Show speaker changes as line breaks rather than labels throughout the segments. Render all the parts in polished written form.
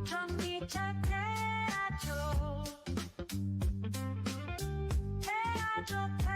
전기차태야죠. 태야죠 태.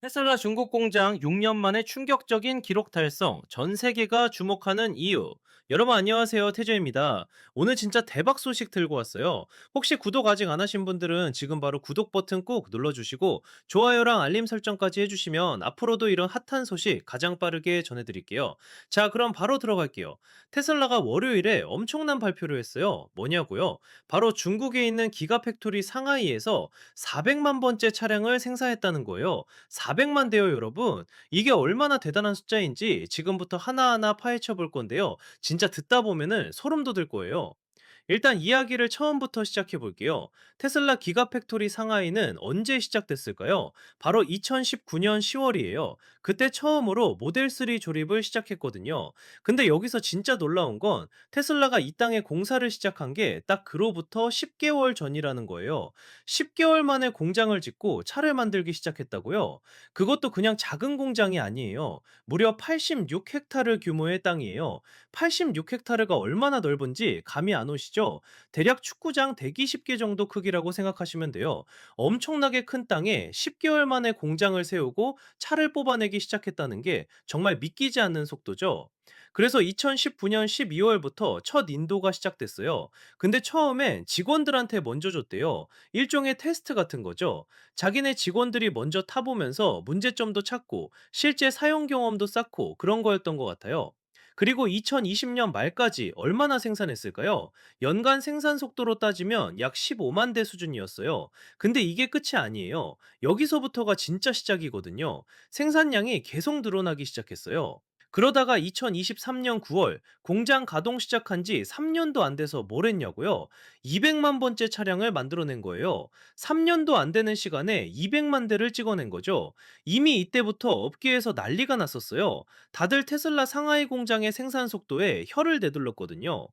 테슬라 중국 공장 6년 만에 충격적인 기록 달성, 전 세계가 주목하는 이유. 여러분 안녕하세요. 태조입니다. 오늘 진짜 대박 소식 들고 왔어요. 혹시 구독 아직 안 하신 분들은 지금 바로 구독 버튼 꾹 눌러주시고 좋아요랑 알림 설정까지 해주시면 앞으로도 이런 핫한 소식 가장 빠르게 전해드릴게요. 자, 그럼 바로 들어갈게요. 테슬라가 월요일에 엄청난 발표를 했어요. 뭐냐고요? 바로 중국에 있는 기가팩토리 상하이에서 400만 번째 차량을 생산했다는 거예요. 400만 대요, 여러분. 이게 얼마나 대단한 숫자인지 지금부터 하나하나 파헤쳐 볼 건데요. 진짜 듣다 보면은 소름 돋을 거예요. 일단 이야기를 처음부터 시작해 볼게요. 테슬라 기가팩토리 상하이는 언제 시작됐을까요? 바로 2019년 10월이에요. 그때 처음으로 모델 3 조립을 시작했거든요. 근데 여기서 진짜 놀라운 건 테슬라가 이 땅에 공사를 시작한 게 딱 그로부터 10개월 전이라는 거예요. 10개월 만에 공장을 짓고 차를 만들기 시작했다고요? 그것도 그냥 작은 공장이 아니에요. 무려 86헥타르 규모의 땅이에요. 86헥타르가 얼마나 넓은지 감이 안 오시죠? 대략 축구장 120개 정도 크기라고 생각하시면 돼요. 엄청나게 큰 땅에 10개월 만에 공장을 세우고 차를 뽑아내기 시작했다는 게 정말 믿기지 않는 속도죠. 그래서 2019년 12월부터 첫 인도가 시작됐어요. 근데 처음엔 직원들한테 먼저 줬대요. 일종의 테스트 같은 거죠. 자기네 직원들이 먼저 타보면서 문제점도 찾고 실제 사용 경험도 쌓고 그런 거였던 것 같아요. 그리고 2020년 말까지 얼마나 생산했을까요? 연간 생산 속도로 따지면 약 15만 대 수준이었어요. 근데 이게 끝이 아니에요. 여기서부터가 진짜 시작이거든요. 생산량이 계속 늘어나기 시작했어요. 그러다가 2023년 9월 공장 가동 시작한 지 3년도 안 돼서 뭘 했냐고요? 200만 번째 차량을 만들어낸 거예요. 3년도 안 되는 시간에 200만 대를 찍어낸 거죠. 이미 이때부터 업계에서 난리가 났었어요. 다들 테슬라 상하이 공장의 생산 속도에 혀를 내둘렀거든요.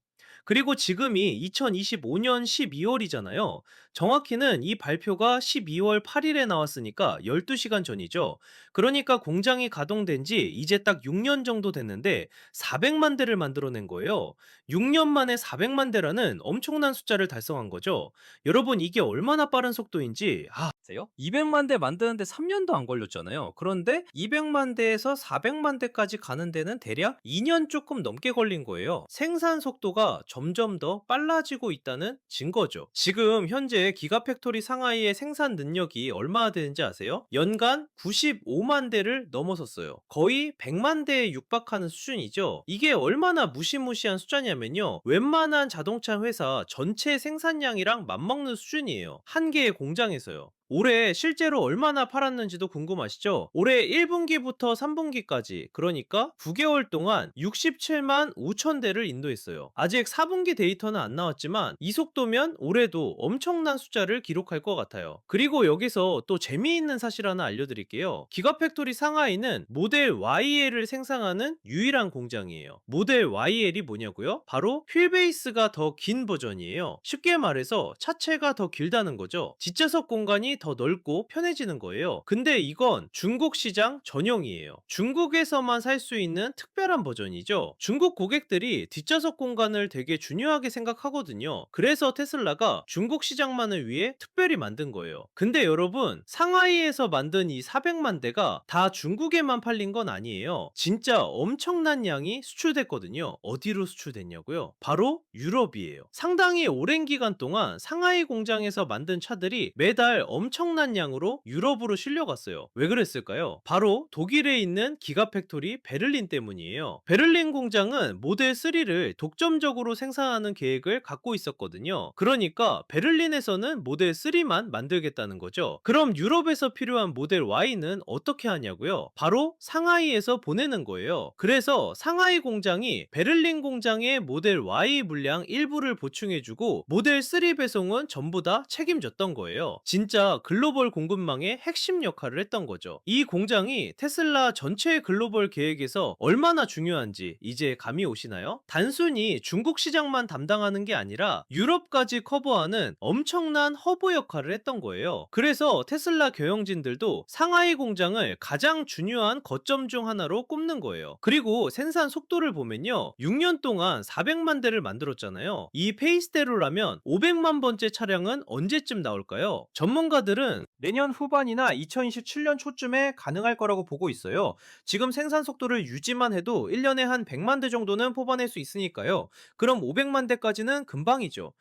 그리고 지금이 2025년 12월이잖아요. 정확히는 이 발표가 12월 8일에 나왔으니까 12시간 전이죠. 그러니까 공장이 가동된 지 이제 딱 6년 정도 됐는데 400만 대를 만들어낸 거예요. 6년 만에 400만 대라는 엄청난 숫자를 달성한 거죠. 여러분 이게 얼마나 빠른 속도인지 아세요? 200만 대 만드는데 3년도 안 걸렸잖아요. 그런데 200만 대에서 400만 대까지 가는 데는 대략 2년 조금 넘게 걸린 거예요. 생산 속도가 점점 더 빨라지고 있다는 증거죠. 지금 현재 기가팩토리 상하이의 생산 능력이 얼마나 되는지 아세요? 연간 95만 대를 넘어섰어요. 거의 100만 대에 육박하는 수준이죠. 이게 얼마나 무시무시한 숫자냐면요. 웬만한 자동차 회사 전체 생산량이랑 맞먹는 수준이에요. 한 개의 공장에서요. 올해 실제로 얼마나 팔았는지도 궁금하시죠? 올해 1분기부터 3분기까지, 그러니까 9개월 동안 67만 5천 대를 인도했어요. 아직 4분기 데이터는 안 나왔지만 이 속도면 올해도 엄청난 숫자를 기록할 것 같아요. 그리고 여기서 또 재미있는 사실 하나 알려드릴게요. 기가팩토리 상하이는 모델 YL을 생산하는 유일한 공장이에요. 모델 YL이 뭐냐고요? 바로 휠베이스가 더 긴 버전이에요. 쉽게 말해서 차체가 더 길다는 거죠. 뒷좌석 공간이 더 넓고 편해지는 거예요. 근데 이건 중국 시장 전용이에요. 중국에서만 살 수 있는 특별한 버전이죠. 중국 고객들이 뒷좌석 공간을 되게 중요하게 생각하거든요. 그래서 테슬라가 중국 시장만을 위해 특별히 만든 거예요. 근데 여러분, 상하이에서 만든 이 400만 대가 다 중국에만 팔린 건 아니에요. 진짜 엄청난 양이 수출됐거든요. 어디로 수출됐냐고요? 바로 유럽이에요. 상당히 오랜 기간 동안 상하이 공장에서 만든 차들이 매달 엄청난 양으로 유럽으로 실려갔어요. 왜 그랬을까요? 바로 독일에 있는 기가팩토리 베를린 때문이에요. 베를린 공장은 모델 3를 독점적으로 생산하는 계획을 갖고 있었거든요. 그러니까 베를린에서는 모델 3만 만들겠다는 거죠. 그럼 유럽에서 필요한 모델 Y는 어떻게 하냐고요? 바로 상하이에서 보내는 거예요. 그래서 상하이 공장이 베를린 공장의 모델 Y 물량 일부를 보충해주고 모델 3 배송은 전부 다 책임졌던 거예요. 진짜 테슬라가 글로벌 공급망의 핵심 역할을 했던 거죠. 이 공장이 테슬라 전체 글로벌 계획에서 얼마나 중요한지 이제 감이 오시나요? 단순히 중국 시장만 담당하는 게 아니라 유럽까지 커버하는 엄청난 허브 역할을 했던 거예요. 그래서 테슬라 경영진들도 상하이 공장을 가장 중요한 거점 중 하나로 꼽는 거예요. 그리고 생산 속도를 보면요, 6년 동안 400만 대를 만들었잖아요. 이 페이스대로라면 500만 번째 차량은 언제쯤 나올까요? 전문가들은 내년 후반이나 2027년 초쯤에 가능할 거라고 보고 있어요. 지금 생산 속도를 유지만 해도 1년에 한 100만 대 정도는 뽑아낼 수 있으니까요. 그럼 500만 대까지는 금방이죠.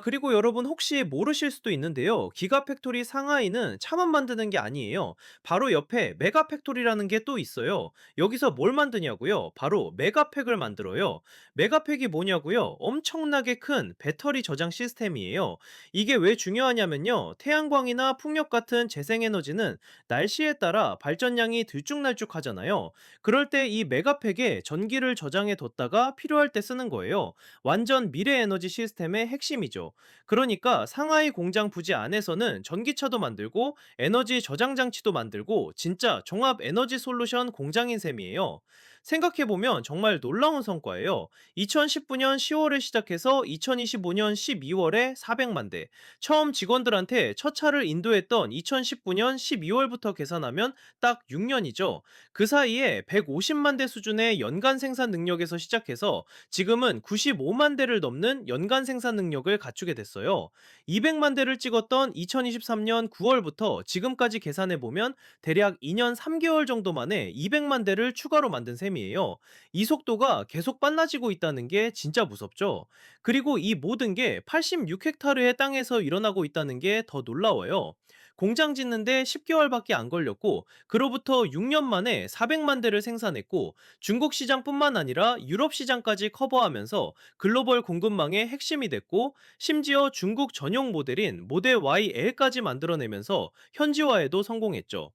그리고 여러분 혹시 모르실 수도 있는데요. 기가팩토리 상하이는 차만 만드는 게 아니에요. 바로 옆에 메가팩토리라는 게 또 있어요. 여기서 뭘 만드냐고요? 바로 메가팩을 만들어요. 메가팩이 뭐냐고요? 엄청나게 큰 배터리 저장 시스템이에요. 이게 왜 중요하냐면요, 태양광이나 풍력 같은 재생에너지는 날씨에 따라 발전량이 들쭉날쭉하잖아요. 그럴 때 이 메가팩에 전기를 저장해 뒀다가 필요할 때 쓰는 거예요. 완전 미래 에너지 시스템의 핵심이죠. 그러니까 상하이 공장 부지 안에서는 전기차도 만들고 에너지 저장 장치도 만들고 진짜 종합 에너지 솔루션 공장인 셈이에요. 생각해보면 정말 놀라운 성과예요. 2019년 10월에 시작해서 2025년 12월에 400만 대, 처음 직원들한테 첫 차를 인도했던 2019년 12월부터 계산하면 딱 6년이죠. 그 사이에 150만 대 수준의 연간 생산 능력에서 시작해서 지금은 95만 대를 넘는 연간 생산 능력을 갖추게 됐어요. 200만 대를 찍었던 2023년 9월부터 지금까지 계산해보면 대략 2년 3개월 정도 만에 200만 대를 추가로 만든 셈이에요. 이 속도가 계속 빨라지고 있다는 게 진짜 무섭죠. 그리고 이 모든 게 86헥타르의 땅에서 일어나고 있다는 게 더 놀라워요. 공장 짓는데 10개월밖에 안 걸렸고, 그로부터 6년 만에 400만 대를 생산했고, 중국 시장뿐만 아니라 유럽 시장까지 커버하면서 글로벌 공급망의 핵심이 됐고, 심지어 중국 전용 모델인 모델 YL까지 만들어내면서 현지화에도 성공했죠.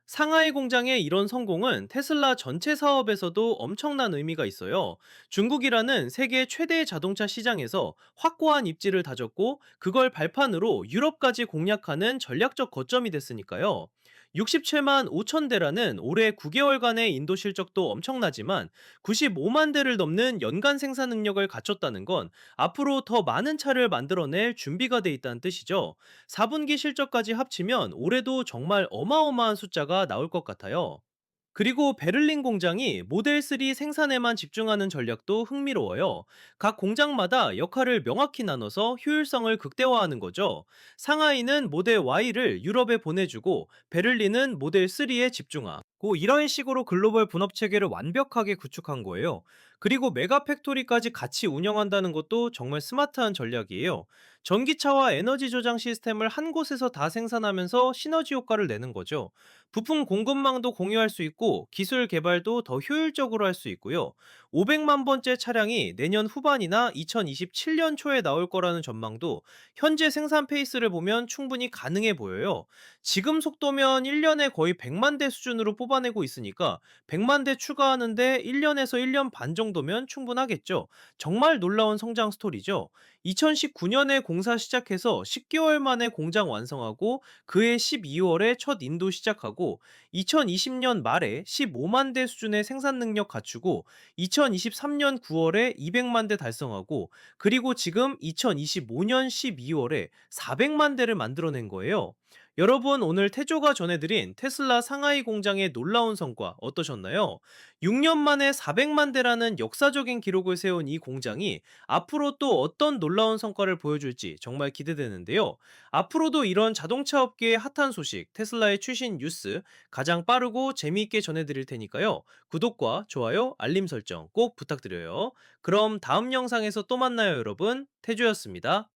상하이 공장의 이런 성공은 테슬라 전체 사업에서도 엄청난 의미가 있어요. 중국이라는 세계 최대 자동차 시장에서 확고한 입지를 다졌고, 그걸 발판으로 유럽까지 공략하는 전략적 거점이 됐으니까요. 67만 5천 대라는 올해 9개월간의 인도 실적도 엄청나지만, 95만 대를 넘는 연간 생산 능력을 갖췄다는 건 앞으로 더 많은 차를 만들어낼 준비가 돼 있다는 뜻이죠. 4분기 실적까지 합치면 올해도 정말 어마어마한 숫자가 나올 것 같아요. 그리고 베를린 공장이 모델 3 생산에만 집중하는 전략도 흥미로워요. 각 공장마다 역할을 명확히 나눠서 효율성을 극대화하는 거죠. 상하이는 모델 Y를 유럽에 보내주고, 베를린은 모델 3에 집중하고, 이런 식으로 글로벌 분업 체계를 완벽하게 구축한 거예요. 그리고 메가 팩토리까지 같이 운영한다는 것도 정말 스마트한 전략이에요. 전기차와 에너지 저장 시스템을 한 곳에서 다 생산하면서 시너지 효과를 내는 거죠. 부품 공급망도 공유할 수 있고, 기술 개발도 더 효율적으로 할 수 있고요. 500만 번째 차량이 내년 후반이나 2027년 초에 나올 거라는 전망도 현재 생산 페이스를 보면 충분히 가능해 보여요. 지금 속도면 1년에 거의 100만 대 수준으로 뽑아내고 있으니까 100만 대 추가하는데 1년에서 1년 반 정도면 충분하겠죠. 정말 놀라운 성장 스토리죠. 2019년에 공사 시작해서 10개월 만에 공장 완성하고, 그해 12월에 첫 인도 시작하고, 2020년 말에 15만 대 수준의 생산 능력 갖추고, 2023년 9월에 200만 대 달성하고, 그리고 지금 2025년 12월에 400만 대를 만들어낸 거예요. 여러분, 오늘 태조가 전해드린 테슬라 상하이 공장의 놀라운 성과 어떠셨나요? 6년 만에 400만 대라는 역사적인 기록을 세운 이 공장이 앞으로 또 어떤 놀라운 성과를 보여줄지 정말 기대되는데요. 앞으로도 이런 자동차 업계의 핫한 소식, 테슬라의 최신 뉴스 가장 빠르고 재미있게 전해드릴 테니까요. 구독과 좋아요, 알림 설정 꼭 부탁드려요. 그럼 다음 영상에서 또 만나요, 여러분. 태조였습니다.